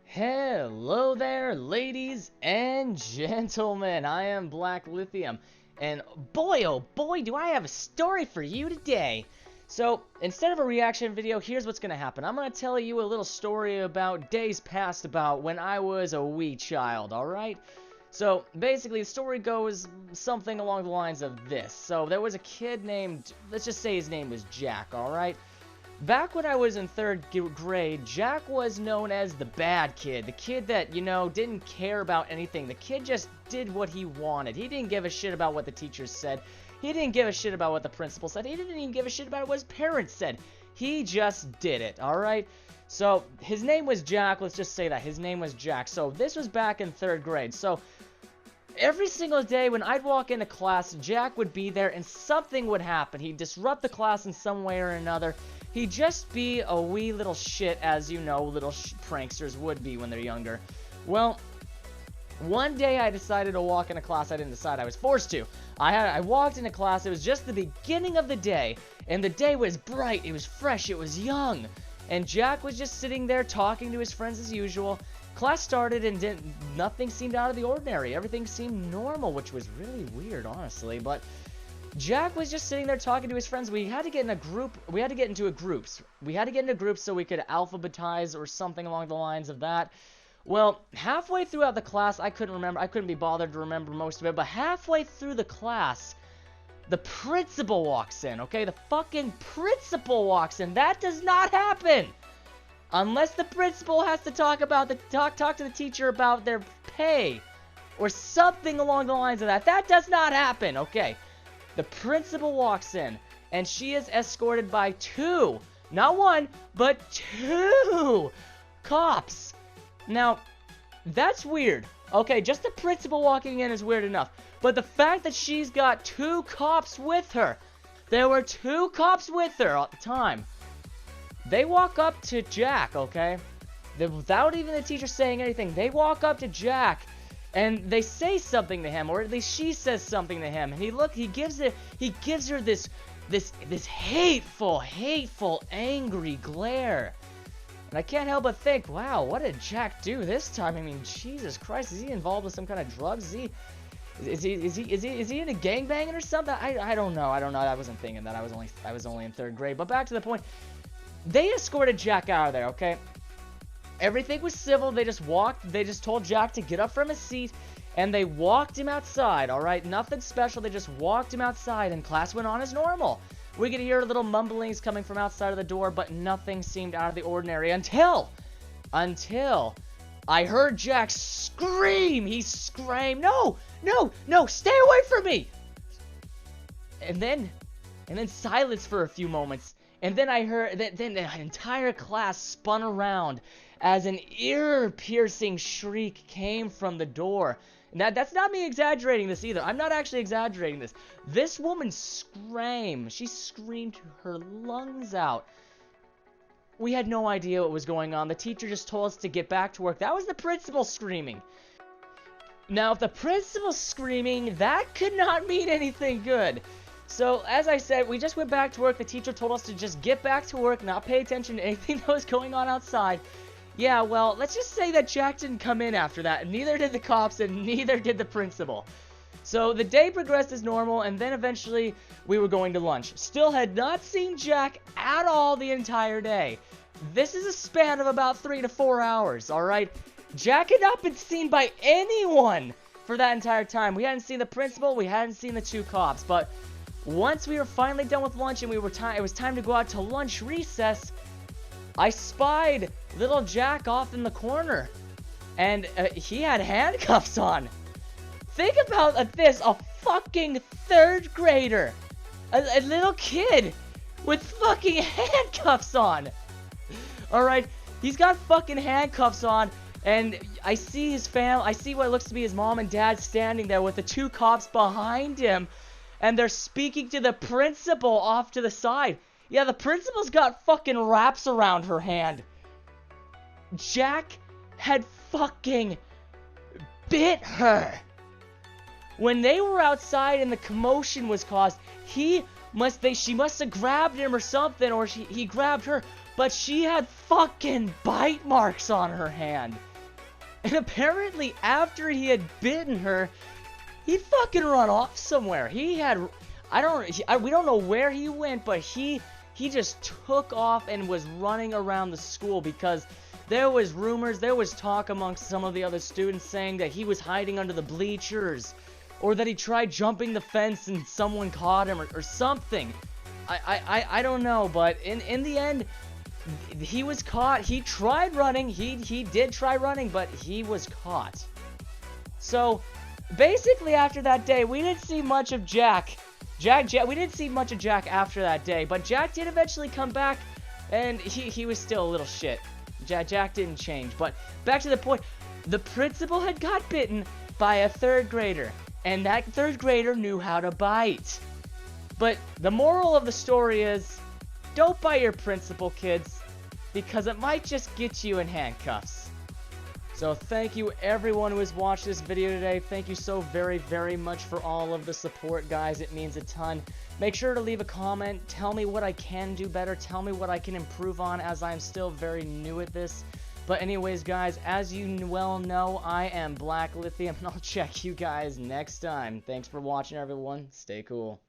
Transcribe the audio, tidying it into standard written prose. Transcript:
Hello there, ladies and gentlemen. I am Black Lithium, and boy, oh boy, do I have a story for you today. So, instead of a reaction video, here's what's gonna happen. I'm gonna tell you a little story about days past about when I was a wee child, alright? So, basically, the story goes something along the lines of this. So, there was a kid named, let's just say his name was Jack, alright? Back when I was in third grade, Jack was known as the bad kid. The kid that, didn't care about anything. The kid just did what he wanted. He didn't give a shit about what the teachers said. He didn't give a shit about what the principal said. He didn't even give a shit about what his parents said. He just did it, alright? So, his name was Jack. Let's just say that. His name was Jack. So, this was back in third grade. So, every single day when I'd walk into class, Jack would be there and something would happen. He'd disrupt the class in some way or another. He'd just be a wee little shit, as you know, little pranksters would be when they're younger. Well, one day I decided to walk into class. I didn't decide, I was forced to. I walked into class. It was just the beginning of the day, and the day was bright, it was fresh, it was young. And Jack was just sitting there talking to his friends as usual. Class started and nothing seemed out of the ordinary. Everything seemed normal, which was really weird, honestly, but Jack was just sitting there talking to his friends. We had to get in a group. We had to get into groups. We had to get into groups so we could alphabetize or something along the lines of that. Well, halfway throughout the class, I couldn't remember. I couldn't be bothered to remember most of it. But halfway through the class, the principal walks in, okay? The fucking principal walks in. That does not happen. Unless the principal has to talk to the teacher about their pay or something along the lines of that. That does not happen, okay? The principal walks in, and she is escorted by two, not one, but two cops. Now, that's weird. Okay, just the principal walking in is weird enough. But the fact that she's got two cops with her, there were two cops with her at the time. They walk up to Jack, okay? Without even the teacher saying anything, they walk up to Jack. And they say something to him, or at least she says something to him. And he gives her this hateful, angry glare. And I can't help but think, wow, what did Jack do this time? I mean, Jesus Christ, is he involved with some kind of drugs? Is he in a gangbanging or something? I don't know. I wasn't thinking that. I was only in third grade. But back to the point. They escorted Jack out of there, okay? Everything was civil. They just told Jack to get up from his seat, and they walked him outside, alright? Nothing special. They just walked him outside, and class went on as normal. We could hear little mumblings coming from outside of the door, but nothing seemed out of the ordinary until I heard Jack scream. He screamed, no, stay away from me. And then silence for a few moments. And then I heard, then the entire class spun around as an ear-piercing shriek came from the door. Now, that's not me exaggerating this either. I'm not actually exaggerating this. This woman screamed. She screamed her lungs out. We had no idea what was going on. The teacher just told us to get back to work. That was the principal screaming. Now, if the principal's screaming, that could not mean anything good. So, as I said, we just went back to work. The teacher told us to just get back to work, not pay attention to anything that was going on outside. Yeah, well, let's just say that Jack didn't come in after that. Neither did the cops, and neither did the principal. So, the day progressed as normal, and then eventually we were going to lunch. Still had not seen Jack at all the entire day. This is a span of about 3 to 4 hours, alright? Jack had not been seen by anyone for that entire time. We hadn't seen the principal, we hadn't seen the two cops, but once we were finally done with lunch and it was time to go out to lunch recess, I spied little Jack off in the corner, and he had handcuffs on. Think about this, a fucking third grader, a little kid with fucking handcuffs on. Alright, he's got fucking handcuffs on, and I see I see what looks to be his mom and dad standing there with the two cops behind him. And they're speaking to the principal off to the side. Yeah, the principal's got fucking wraps around her hand. Jack had fucking bit her. When they were outside and the commotion was caused, she must have grabbed him or something, or he grabbed her. But she had fucking bite marks on her hand. And apparently after he had bitten her, he fucking run off somewhere. He had, we don't know where he went, but he just took off and was running around the school because there was rumors, there was talk amongst some of the other students saying that he was hiding under the bleachers, or that he tried jumping the fence and someone caught him, or something. I don't know, but in the end, he was caught. He tried running. He did try running, but he was caught. So basically, after that day, we didn't see much of Jack. We didn't see much of Jack after that day, but Jack did eventually come back, and he was still a little shit. Jack didn't change. But back to the point, the principal had got bitten by a 3rd grader, and that 3rd grader knew how to bite. But the moral of the story is, don't bite your principal, kids, because it might just get you in handcuffs. So thank you everyone who has watched this video today. Thank you so very, very much for all of the support, guys. It means a ton. Make sure to leave a comment. Tell me what I can do better. Tell me what I can improve on, as I'm still very new at this. But anyways, guys, as you well know, I am Black Lithium, and I'll check you guys next time. Thanks for watching, everyone. Stay cool.